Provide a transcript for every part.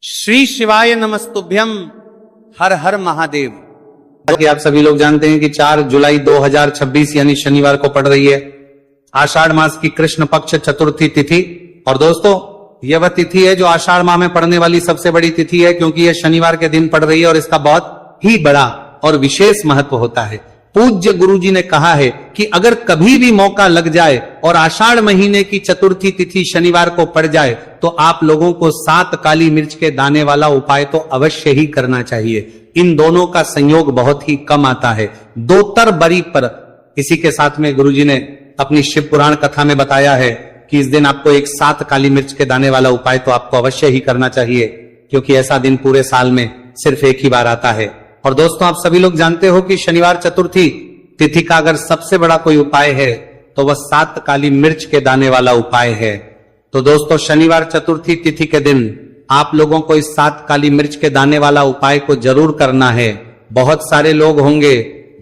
श्री शिवाय नमस्तुभ्यम। हर हर महादेव। कि आप सभी लोग जानते हैं कि 4 जुलाई 2026 यानी शनिवार को पड़ रही है आषाढ़ मास की कृष्ण पक्ष चतुर्थी तिथि। और दोस्तों यह वह तिथि है जो आषाढ़ माह में पड़ने वाली सबसे बड़ी तिथि है, क्योंकि यह शनिवार के दिन पड़ रही है और इसका बहुत ही बड़ा और विशेष महत्व होता है। पूज्य गुरुजी ने कहा है कि अगर कभी भी मौका लग जाए और आषाढ़ महीने की चतुर्थी तिथि शनिवार को पड़ जाए तो आप लोगों को 7 काली मिर्च के दाने वाला उपाय तो अवश्य ही करना चाहिए। इन दोनों का संयोग बहुत ही कम आता है, दोतर बरी पर। इसी के साथ में गुरुजी ने अपनी शिव पुराण कथा में बताया है कि इस दिन आपको एक 7 काली मिर्च के दाने वाला उपाय तो आपको अवश्य ही करना चाहिए, क्योंकि ऐसा दिन पूरे साल में सिर्फ एक ही बार आता है। और दोस्तों आप सभी लोग जानते हो कि शनिवार चतुर्थी तिथि का अगर सबसे बड़ा कोई उपाय है तो वह 7 काली मिर्च के दाने वाला उपाय है। तो दोस्तों शनिवार चतुर्थी तिथि के दिन आप लोगों को इस 7 काली मिर्च के दाने वाला उपाय को जरूर करना है। बहुत सारे लोग होंगे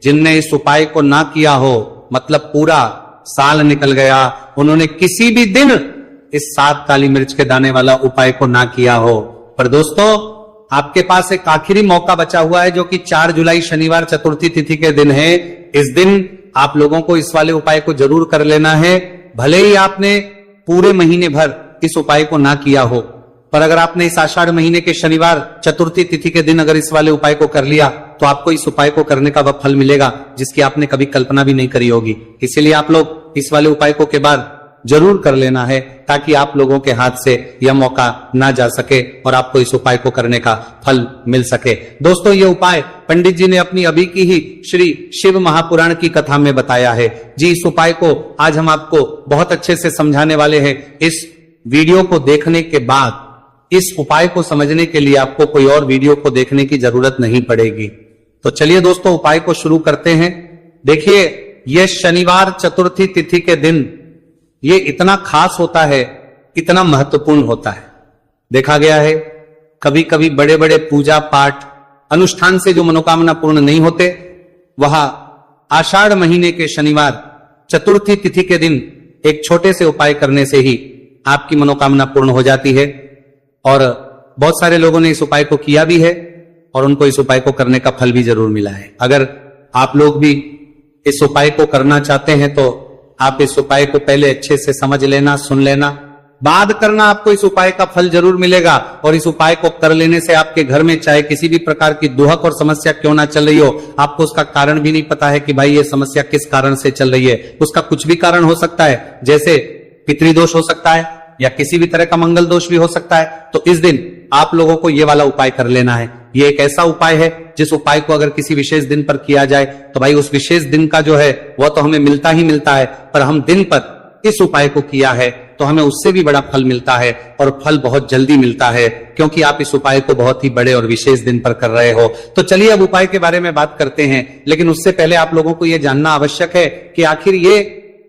जिनने इस उपाय को ना किया हो, मतलब पूरा साल निकल गया, उन्होंने किसी भी दिन इस 7 काली मिर्च के दाने वाला उपाय को ना किया हो। पर दोस्तों आपके पास एक आखिरी मौका बचा हुआ है जो कि 4 जुलाई शनिवार चतुर्थी तिथि के दिन है। इस दिन आप लोगों को इस वाले उपाय को जरूर कर लेना है। भले ही आपने पूरे महीने भर इस उपाय को ना किया हो, पर अगर आपने इस आषाढ़ महीने के शनिवार चतुर्थी तिथि के दिन अगर इस वाले उपाय को कर लिया तो आपको इस उपाय को करने का वह फल मिलेगा जिसकी आपने कभी कल्पना भी नहीं करी होगी। इसीलिए आप लोग इस वाले उपाय को के बाद जरूर कर लेना है, ताकि आप लोगों के हाथ से यह मौका ना जा सके और आपको इस उपाय को करने का फल मिल सके। दोस्तों ये उपाय पंडित जी ने अपनी अभी की ही श्री शिव महापुराण की कथा में बताया है। जी इस उपाय को आज हम आपको बहुत अच्छे से समझाने वाले हैं। इस वीडियो को देखने के बाद इस उपाय को समझने के लिए आपको कोई और वीडियो को देखने की जरूरत नहीं पड़ेगी। तो चलिए दोस्तों उपाय को शुरू करते हैं। देखिए यह शनिवार चतुर्थी तिथि के दिन ये इतना खास होता है, इतना महत्वपूर्ण होता है। देखा गया है कभी कभी बड़े बड़े पूजा पाठ अनुष्ठान से जो मनोकामना पूर्ण नहीं होते, वह आषाढ़ महीने के शनिवार चतुर्थी तिथि के दिन एक छोटे से उपाय करने से ही आपकी मनोकामना पूर्ण हो जाती है। और बहुत सारे लोगों ने इस उपाय को किया भी है और उनको इस उपाय को करने का फल भी जरूर मिला है। अगर आप लोग भी इस उपाय को करना चाहते हैं तो आप इस उपाय को पहले अच्छे से समझ लेना, सुन लेना, बाद करना, आपको इस उपाय का फल जरूर मिलेगा। और इस उपाय को कर लेने से आपके घर में चाहे किसी भी प्रकार की दुहक और समस्या क्यों ना चल रही हो, आपको उसका कारण भी नहीं पता है कि भाई ये समस्या किस कारण से चल रही है। उसका कुछ भी कारण हो सकता है, जैसे पितृदोष हो सकता है या किसी भी तरह का मंगल दोष भी हो सकता है। तो इस दिन आप लोगों को ये वाला उपाय कर लेना है। ये एक ऐसा उपाय है जिस उपाय को अगर किसी विशेष दिन पर किया जाए तो भाई उस विशेष दिन का जो है वह तो हमें मिलता ही मिलता है, पर हम दिन पर इस उपाय को किया है तो हमें उससे भी बड़ा फल मिलता है, और फल बहुत जल्दी मिलता है, क्योंकि आप इस उपाय को बहुत ही बड़े और विशेष दिन पर कर रहे हो। तो चलिए अब उपाय के बारे में बात करते हैं, लेकिन उससे पहले आप लोगों को यह जानना आवश्यक है कि आखिर ये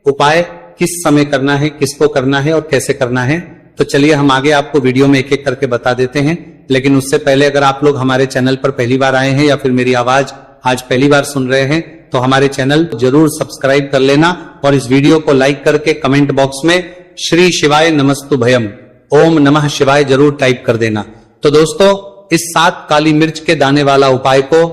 उपाय किस समय करना है, किसको करना है और कैसे करना है। तो चलिए हम आगे आपको वीडियो में एक एक करके बता देते हैं। लेकिन उससे पहले अगर आप लोग हमारे चैनल पर पहली बार आए हैं या फिर मेरी आवाज आज पहली बार सुन रहे हैं तो हमारे चैनल जरूर सब्सक्राइब कर लेना और इस वीडियो को लाइक करके कमेंट बॉक्स में श्री शिवाय नमस्तुभयम ओम नमः शिवाय जरूर टाइप कर देना। तो दोस्तों इस 7 काली मिर्च के दाने वाला उपाय को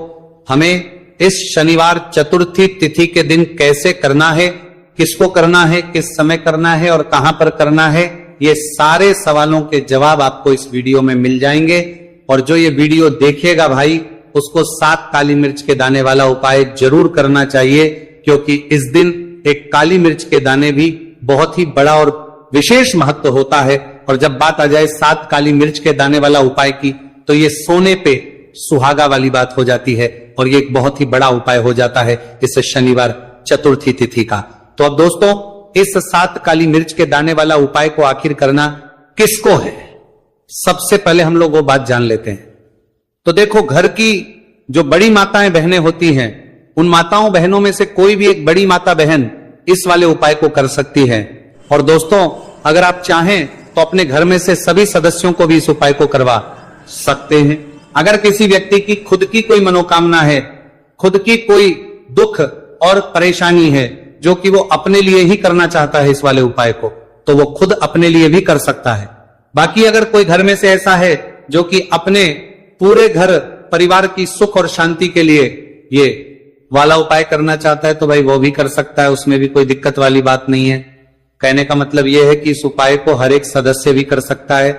हमें इस शनिवार चतुर्थी तिथि के दिन कैसे करना है, किसको करना है, किस समय करना है और कहां पर करना है, ये सारे सवालों के जवाब आपको इस वीडियो में मिल जाएंगे। और जो ये वीडियो देखेगा भाई उसको 7 काली मिर्च के दाने वाला उपाय जरूर करना चाहिए, क्योंकि इस दिन एक काली मिर्च के दाने भी बहुत ही बड़ा और विशेष महत्व होता है। और जब बात आ जाए 7 काली मिर्च के दाने वाला उपाय की तो ये सोने पे सुहागा वाली बात हो जाती है और ये एक बहुत ही बड़ा उपाय हो जाता है इस शनिवार चतुर्थी तिथि का। तो अब दोस्तों इस 7 काली मिर्च के दाने वाला उपाय को आखिर करना किसको है, सबसे पहले हम लोग वो बात जान लेते हैं। तो देखो घर की जो बड़ी माताएं बहनें होती हैं, उन माताओं बहनों में से कोई भी एक बड़ी माता बहन इस वाले उपाय को कर सकती है। और दोस्तों अगर आप चाहें तो अपने घर में से सभी सदस्यों को भी इस उपाय को करवा सकते हैं। अगर किसी व्यक्ति की खुद की कोई मनोकामना है, खुद की कोई दुख और परेशानी है जो कि वो अपने लिए ही करना चाहता है इस वाले उपाय को, तो वो खुद अपने लिए भी कर सकता है। बाकी अगर कोई घर में से ऐसा है जो कि अपने पूरे घर परिवार की सुख और शांति के लिए ये वाला उपाय करना चाहता है तो भाई वो भी कर सकता है, उसमें भी कोई दिक्कत वाली बात नहीं है। कहने का मतलब यह है कि इस उपाय को हर एक सदस्य भी कर सकता है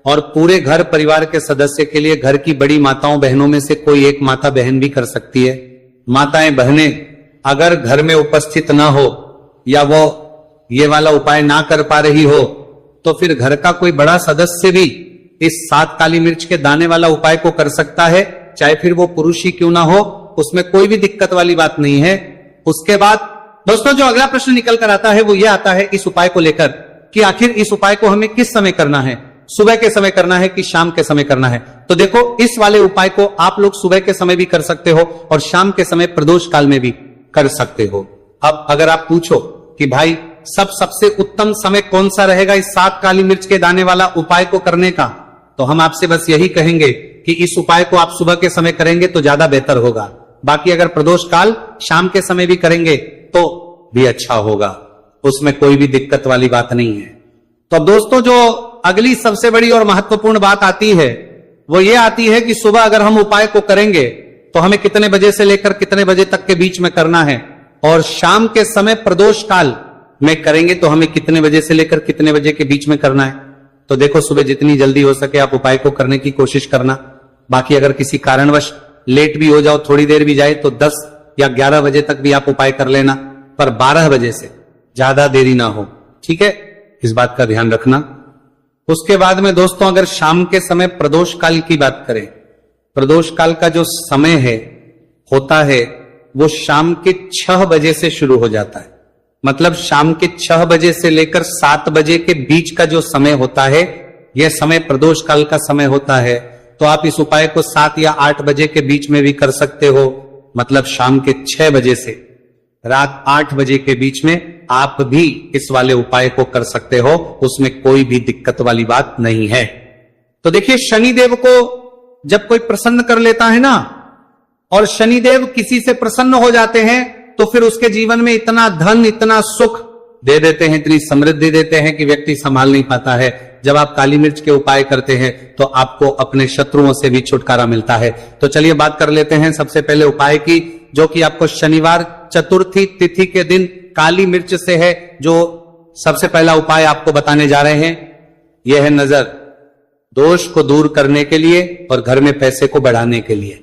और पूरे घर परिवार के सदस्य के लिए घर की बड़ी माताओं बहनों में से कोई एक माता बहन भी कर सकती है। माताएं बहनें अगर घर में उपस्थित ना हो या वो ये वाला उपाय ना कर पा रही हो तो फिर घर का कोई बड़ा सदस्य भी इस 7 काली मिर्च के दाने वाला उपाय को कर सकता है, चाहे फिर वो पुरुष ही क्यों ना हो, उसमें कोई भी दिक्कत वाली बात नहीं है। उसके बाद दोस्तों जो अगला प्रश्न निकल कर आता है वो ये आता है इस उपाय को लेकर कि आखिर इस उपाय को हमें किस समय करना है, सुबह के समय करना है कि शाम के समय करना है। तो देखो इस वाले उपाय को आप लोग सुबह के समय भी कर सकते हो और शाम के समय प्रदोष काल में भी कर सकते हो। अब अगर आप पूछो कि भाई सबसे उत्तम समय कौन सा रहेगा इस 7 काली मिर्च के दाने वाला उपाय को करने का, तो हम आपसे बस यही कहेंगे कि इस उपाय को आप सुबह के समय करेंगे तो ज्यादा बेहतर होगा। बाकी अगर प्रदोष काल शाम के समय भी करेंगे तो भी अच्छा होगा, उसमें कोई भी दिक्कत वाली बात नहीं है। तो दोस्तों जो अगली सबसे बड़ी और महत्वपूर्ण बात आती है वो ये आती है कि सुबह अगर हम उपाय को करेंगे तो हमें कितने बजे से लेकर कितने बजे तक के बीच में करना है, और शाम के समय प्रदोष काल में करेंगे तो हमें कितने बजे से लेकर कितने बजे के बीच में करना है। तो देखो सुबह जितनी जल्दी हो सके आप उपाय को करने की कोशिश करना। बाकी अगर किसी कारणवश लेट भी हो जाओ, थोड़ी देर भी जाए, तो 10 या 11 बजे तक भी आप उपाय कर लेना, पर 12 बजे से ज्यादा देरी ना हो, ठीक है, इस बात का ध्यान रखना। उसके बाद में दोस्तों अगर शाम के समय प्रदोष काल की बात करें, प्रदोष काल का जो समय है होता है वो शाम के 6 बजे से शुरू हो जाता है। मतलब शाम के 6 बजे से लेकर 7 बजे के बीच का जो समय होता है यह समय प्रदोष काल का समय होता है। तो आप इस उपाय को 7 या 8 बजे के बीच में भी कर सकते हो, मतलब शाम के 6 बजे से रात 8 बजे के बीच में आप भी इस वाले उपाय को कर सकते हो, उसमें कोई भी दिक्कत वाली बात नहीं है। तो देखिए शनिदेव को जब कोई प्रसन्न कर लेता है ना, और शनिदेव किसी से प्रसन्न हो जाते हैं तो फिर उसके जीवन में इतना धन इतना सुख दे देते हैं, इतनी समृद्धि देते हैं कि व्यक्ति संभाल नहीं पाता है। जब आप काली मिर्च के उपाय करते हैं तो आपको अपने शत्रुओं से भी छुटकारा मिलता है। तो चलिए बात कर लेते हैं सबसे पहले उपाय की, जो कि आपको शनिवार चतुर्थी तिथि के दिन काली मिर्च से है। जो सबसे पहला उपाय आपको बताने जा रहे हैं यह है नजर दोष को दूर करने के लिए और घर में पैसे को बढ़ाने के लिए,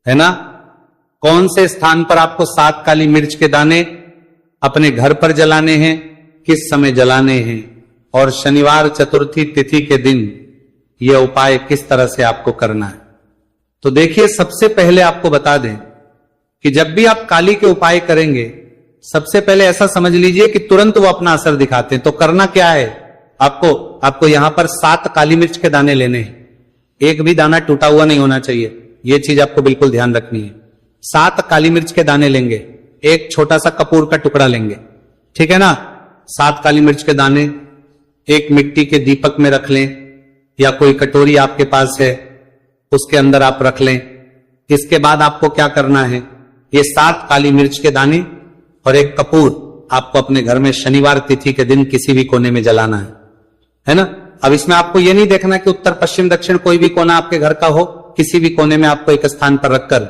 है ना। कौन से स्थान पर आपको 7 काली मिर्च के दाने अपने घर पर जलाने हैं, किस समय जलाने हैं, और शनिवार चतुर्थी तिथि के दिन यह उपाय किस तरह से आपको करना है। तो देखिए सबसे पहले आपको बता दें कि जब भी आप काली के उपाय करेंगे सबसे पहले ऐसा समझ लीजिए कि तुरंत वो अपना असर दिखाते हैं। तो करना क्या है, आपको यहां पर 7 काली मिर्च के दाने लेने हैं, एक भी दाना टूटा हुआ नहीं होना चाहिए, यह चीज आपको बिल्कुल ध्यान रखनी है। 7 काली मिर्च के दाने लेंगे, एक छोटा सा कपूर का टुकड़ा लेंगे, ठीक है ना। 7 काली मिर्च के दाने एक मिट्टी के दीपक में रख लें या कोई कटोरी आपके पास है उसके अंदर आप रख लें। इसके बाद आपको क्या करना है, ये 7 काली मिर्च के दाने और एक कपूर आपको अपने घर में शनिवार तिथि के दिन किसी भी कोने में जलाना है ना। अब इसमें आपको ये नहीं देखना कि उत्तर पश्चिम दक्षिण कोई भी कोना आपके घर का हो, किसी भी कोने में आपको एक स्थान पर रखकर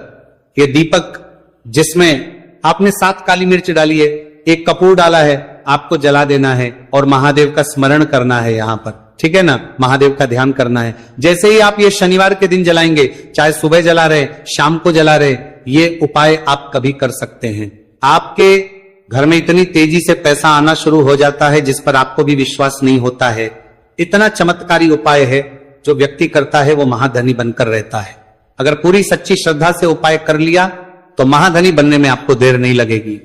ये दीपक जिसमें आपने 7 काली मिर्च डाली है, एक कपूर डाला है, आपको जला देना है और महादेव का स्मरण करना है यहां पर, ठीक है ना, महादेव का ध्यान करना है। जैसे ही आप ये शनिवार के दिन जलाएंगे, चाहे सुबह जला रहे शाम को जला रहे, ये उपाय आप कभी कर सकते हैं। आपके घर में इतनी तेजी से पैसा आना शुरू हो जाता है जिस पर आपको भी विश्वास नहीं होता है। इतना चमत्कारी उपाय है, जो व्यक्ति करता है वो महाधनी बनकर रहता है। अगर पूरी सच्ची श्रद्धा से उपाय कर लिया तो महाधनी बनने में आपको देर नहीं लगेगी।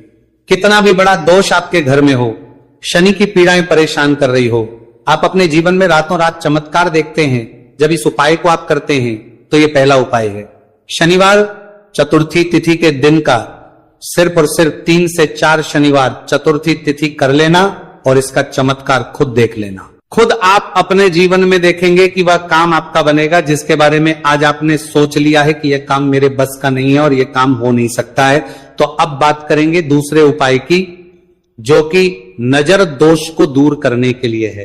कितना भी बड़ा दोष आपके घर में हो, शनि की पीड़ाएं परेशान कर रही हो, आप अपने जीवन में रातों रात चमत्कार देखते हैं जब इस उपाय को आप करते हैं। तो ये पहला उपाय है। शनिवार चतुर्थी तिथि के दिन का सिर्फ और सिर्फ 3 से 4 शनिवार चतुर्थी तिथि कर लेना और इसका चमत्कार खुद देख लेना। खुद आप अपने जीवन में देखेंगे कि वह काम आपका बनेगा जिसके बारे में आज आपने सोच लिया है कि यह काम मेरे बस का नहीं है और यह काम हो नहीं सकता है। तो अब बात करेंगे दूसरे उपाय की, जो कि नजर दोष को दूर करने के लिए है।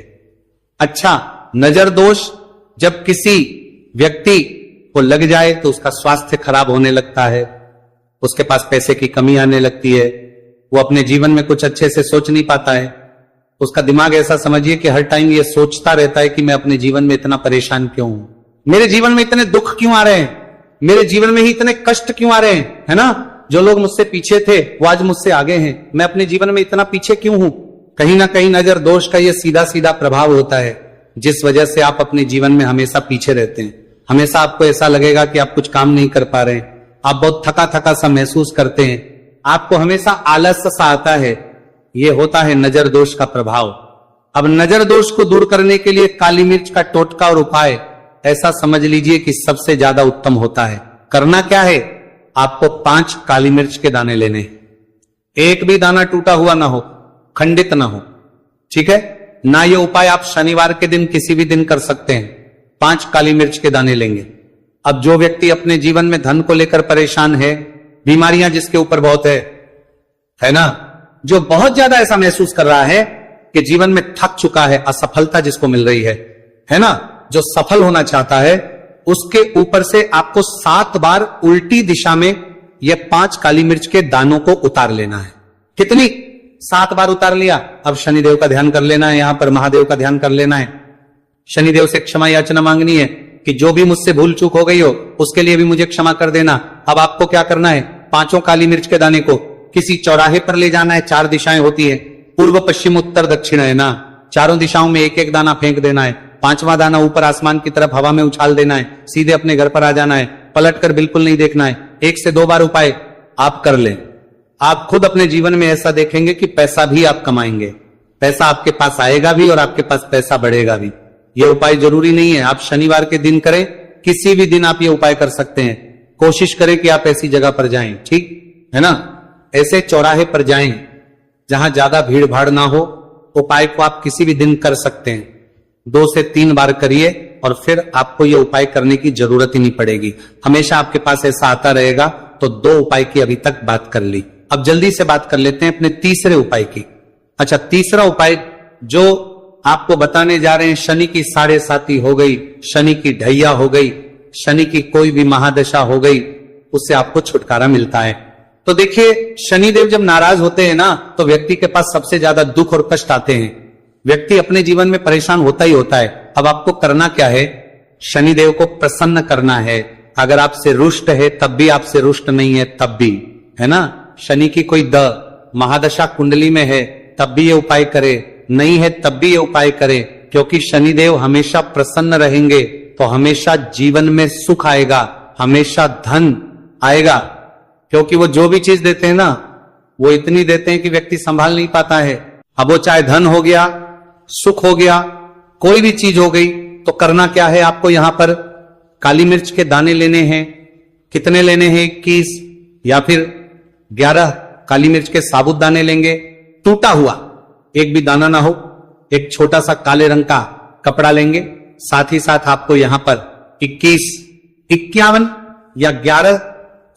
अच्छा, नजर दोष जब किसी व्यक्ति को लग जाए तो उसका स्वास्थ्य खराब होने लगता है, उसके पास पैसे की कमी आने लगती है, वो अपने जीवन में कुछ अच्छे से सोच नहीं पाता है। उसका दिमाग ऐसा समझिए कि हर टाइम ये सोचता रहता है कि मैं अपने जीवन में इतना परेशान क्यों हूं, मेरे जीवन में इतने दुख क्यों आ रहे हैं, मेरे जीवन में ही इतने कष्ट क्यों आ रहे हैं, है ना। जो लोग मुझसे पीछे थे वो आज मुझसे आगे हैं, मैं अपने जीवन में इतना पीछे क्यों हूं। कहीं ना कहीं नजर दोष का ये सीधा सीधा प्रभाव होता है, जिस वजह से आप अपने जीवन में हमेशा पीछे रहते हैं। हमेशा आपको ऐसा लगेगा कि आप कुछ काम नहीं कर पा रहे हैं, आप बहुत थका थका सा महसूस करते हैं, आपको हमेशा आलस सा आता है। ये होता है नजर दोष का प्रभाव। अब नजर दोष को दूर करने के लिए काली मिर्च का टोटका और उपाय ऐसा समझ लीजिए कि सबसे ज्यादा उत्तम होता है। करना क्या है, आपको 5 काली मिर्च के दाने लेने, एक भी दाना टूटा हुआ ना हो, खंडित ना हो, ठीक है ना। ये उपाय आप शनिवार के दिन किसी भी दिन कर सकते हैं। 5 काली मिर्च के दाने लेंगे। अब जो व्यक्ति अपने जीवन में धन को लेकर परेशान है, बीमारियां जिसके ऊपर बहुत है ना, जो बहुत ज्यादा ऐसा महसूस कर रहा है कि जीवन में थक चुका है, असफलता जिसको मिल रही है ना, जो सफल होना चाहता है, उसके ऊपर से आपको 7 बार उल्टी दिशा में ये 5 काली मिर्च के दानों को उतार लेना है। कितनी? 7 बार उतार लिया। अब शनिदेव का ध्यान कर लेना है, यहां पर महादेव का ध्यान कर लेना है, शनिदेव से क्षमा याचना मांगनी है कि जो भी मुझसे भूल चूक हो गई हो उसके लिए भी मुझे क्षमा कर देना। अब आपको क्या करना है, 5 काली मिर्च के दाने को किसी चौराहे पर ले जाना है। 4 दिशाएं होती है, पूर्व पश्चिम उत्तर दक्षिण, है ना। चारों दिशाओं में एक एक दाना फेंक देना है। 5वां दाना ऊपर आसमान की तरफ हवा में उछाल देना है। सीधे अपने घर पर आ जाना है, पलट कर बिल्कुल नहीं देखना है। 1 से 2 बार उपाय आप कर लें, आप खुद अपने जीवन में ऐसा देखेंगे कि पैसा भी आप कमाएंगे, पैसा आपके पास आएगा भी और आपके पास पैसा बढ़ेगा भी। ये उपाय जरूरी नहीं है आप शनिवार के दिन करें, किसी भी दिन आप ये उपाय कर सकते हैं। कोशिश करें कि आप ऐसी जगह पर जाएं, ठीक है ना, ऐसे चौराहे पर जाएं जहां ज्यादा भीड़ भाड़ ना हो। उपाय को आप किसी भी दिन कर सकते हैं, 2 से 3 बार करिए और फिर आपको यह उपाय करने की जरूरत ही नहीं पड़ेगी। हमेशा आपके पास ऐसा आता रहेगा। तो 2 उपाय की अभी तक बात कर ली। अब जल्दी से बात कर लेते हैं अपने तीसरे उपाय की। अच्छा, तीसरा उपाय जो आपको बताने जा रहे हैं, शनि की 7.5 हो गई, शनि की ढैया हो गई, शनि की कोई भी महादशा हो गई, उससे आपको छुटकारा मिलता है। तो देखिए, शनिदेव जब नाराज होते हैं ना, तो व्यक्ति के पास सबसे ज्यादा दुख और कष्ट आते हैं। व्यक्ति अपने जीवन में परेशान होता ही होता है। अब आपको करना क्या है, शनिदेव को प्रसन्न करना है। अगर आपसे रुष्ट है तब भी, आपसे रुष्ट नहीं है तब भी, है ना। शनि की कोई महादशा कुंडली में है तब भी ये उपाय करे, नहीं है तब भी ये उपाय करे, क्योंकि शनिदेव हमेशा प्रसन्न रहेंगे तो हमेशा जीवन में सुख आएगा, हमेशा धन आएगा। क्योंकि वो जो भी चीज देते हैं ना, वो इतनी देते हैं कि व्यक्ति संभाल नहीं पाता है। अब वो चाहे धन हो गया, सुख हो गया, कोई भी चीज हो गई, तो करना क्या है, आपको यहां पर काली मिर्च के दाने लेने हैं। कितने लेने हैं, 21 या फिर 11 काली मिर्च के साबुत दाने लेंगे। टूटा हुआ एक भी दाना ना हो, एक छोटा सा काले रंग का कपड़ा लेंगे। साथ ही साथ आपको यहां पर 21, 51 या 11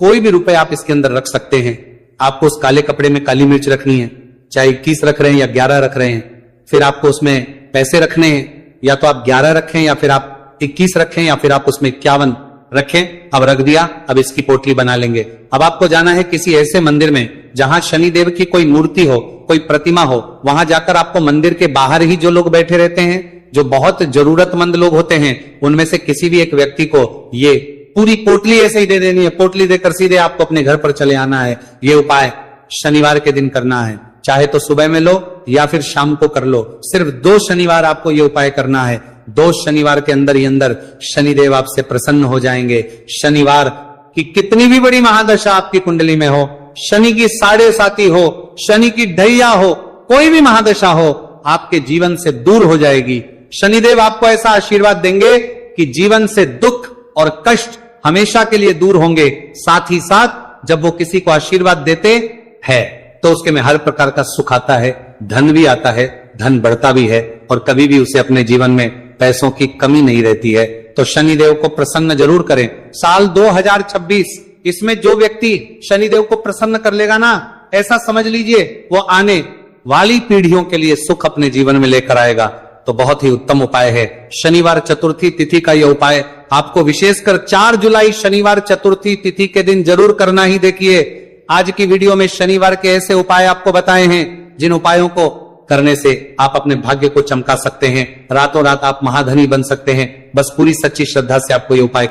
कोई भी रुपए आप इसके अंदर रख सकते हैं। आपको उस काले कपड़े में काली मिर्च रखनी है, चाहे 21 रख रहे हैं या 11 रख रहे हैं। फिर आपको उसमें पैसे रखने हैं, या तो आप 11 रखें या फिर आप 21 रखें या फिर आप उसमें 51 रखें। अब रख दिया, अब इसकी पोटली बना लेंगे। अब आपको जाना है किसी ऐसे मंदिर में जहां शनिदेव की कोई मूर्ति हो, कोई प्रतिमा हो। वहां जाकर आपको मंदिर के बाहर ही जो लोग बैठे रहते हैं, जो बहुत जरूरतमंद लोग होते हैं, उनमें से किसी भी एक व्यक्ति को ये पूरी पोटली ऐसे ही दे देनी है। पोटली देकर सीधे आपको अपने घर पर चले आना है। ये उपाय शनिवार के दिन करना है, चाहे तो सुबह में लो या फिर शाम को कर लो। सिर्फ 2 शनिवार आपको ये उपाय करना है। 2 शनिवार के अंदर ही अंदर शनिदेव आपसे प्रसन्न हो जाएंगे। शनिवार की कितनी भी बड़ी महादशा आपकी कुंडली में हो, शनि की 7.5 हो, शनि की ढैया हो, कोई भी महादशा हो, आपके जीवन से दूर हो जाएगी। शनिदेव आपको ऐसा आशीर्वाद देंगे कि जीवन से दुख और कष्ट हमेशा के लिए दूर होंगे। साथ ही साथ जब वो किसी को आशीर्वाद देते हैं तो उसके में हर प्रकार का सुख आता है, धन भी आता है, धन बढ़ता भी है और कभी भी उसे अपने जीवन में पैसों की कमी नहीं रहती है। तो शनिदेव को प्रसन्न जरूर करें। साल 2026, इसमें जो व्यक्ति शनिदेव को प्रसन्न कर लेगा ना, ऐसा समझ लीजिए वो आने वाली पीढ़ियों के लिए सुख अपने जीवन में लेकर आएगा। तो बहुत ही उत्तम उपाय है। शनिवार चतुर्थी तिथि का यह उपाय आपको विशेषकर 4 जुलाई शनिवार चतुर्थी तिथि के दिन जरूर करना ही। देखिए आज की वीडियो में शनिवार के ऐसे उपाय आपको बताए हैं जिन उपायों को करने से आप अपने भाग्य को चमका सकते हैं, रातों रात आप महाधनी बन सकते हैं। बस पूरी सच्ची श्रद्धा से आपको ये उपाय